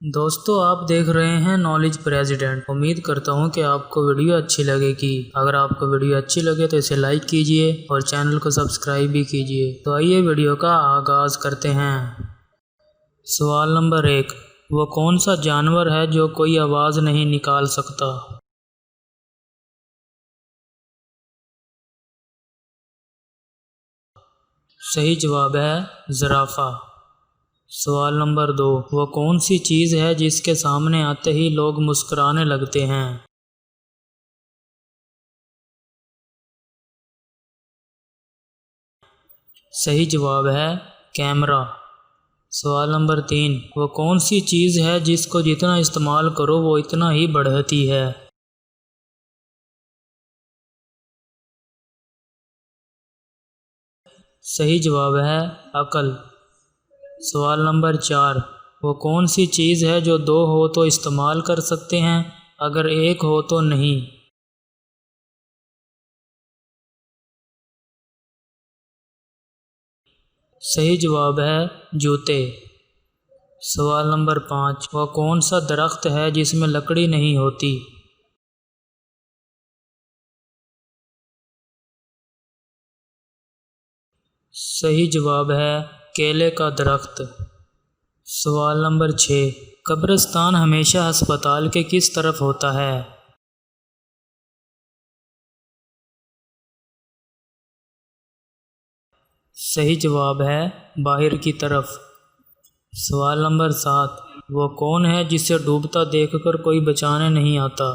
दोस्तों, आप देख रहे हैं नॉलेज प्रेसिडेंट। उम्मीद करता हूं कि आपको वीडियो अच्छी लगेगी। अगर आपको वीडियो अच्छी लगे तो इसे लाइक कीजिए और चैनल को सब्सक्राइब भी कीजिए। तो आइए वीडियो का आगाज करते हैं। सवाल नंबर 1, वो कौन सा जानवर है जो कोई आवाज़ नहीं निकाल सकता? सही जवाब है ज़राफ़ा। सवाल नंबर 2, वो कौन सी चीज़ है जिसके सामने आते ही लोग मुस्कुराने लगते हैं? सही जवाब है कैमरा। सवाल नंबर 3, वो कौन सी चीज़ है जिसको जितना इस्तेमाल करो वो इतना ही बढ़ती है? सही जवाब है अकल। सवाल नंबर 4, वो कौन सी चीज़ है जो दो हो तो इस्तेमाल कर सकते हैं, अगर एक हो तो नहीं? सही जवाब है जूते। सवाल नंबर 5, वो कौन सा दरख्त है जिसमें लकड़ी नहीं होती? सही जवाब है केले का दरख्त। सवाल नंबर 6, कब्रिस्तान हमेशा अस्पताल के किस तरफ होता है? सही जवाब है बाहर की तरफ। सवाल नंबर 7, वो कौन है जिसे डूबता देखकर कोई बचाने नहीं आता?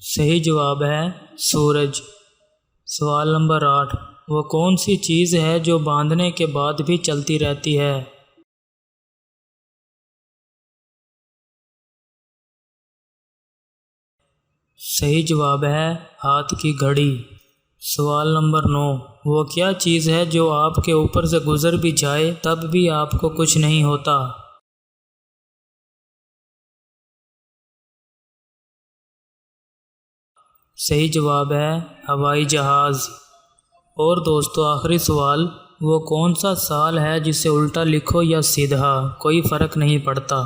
सही जवाब है सूरज। सवाल नंबर 8, वो कौन सी चीज़ है जो बांधने के बाद भी चलती रहती है? सही जवाब है हाथ की घड़ी। सवाल नंबर 9, वो क्या चीज़ है जो आपके ऊपर से गुजर भी जाए तब भी आपको कुछ नहीं होता? सही जवाब है हवाई जहाज़। और दोस्तों, आखिरी सवाल, वो कौन सा साल है जिसे उल्टा लिखो या सीधा कोई फ़र्क नहीं पड़ता?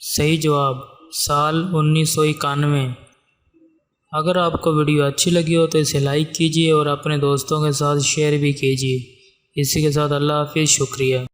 सही जवाब साल 1991। अगर आपको वीडियो अच्छी लगी हो तो इसे लाइक कीजिए और अपने दोस्तों के साथ शेयर भी कीजिए। इसी के साथ अल्लाह हाफिज़, शुक्रिया।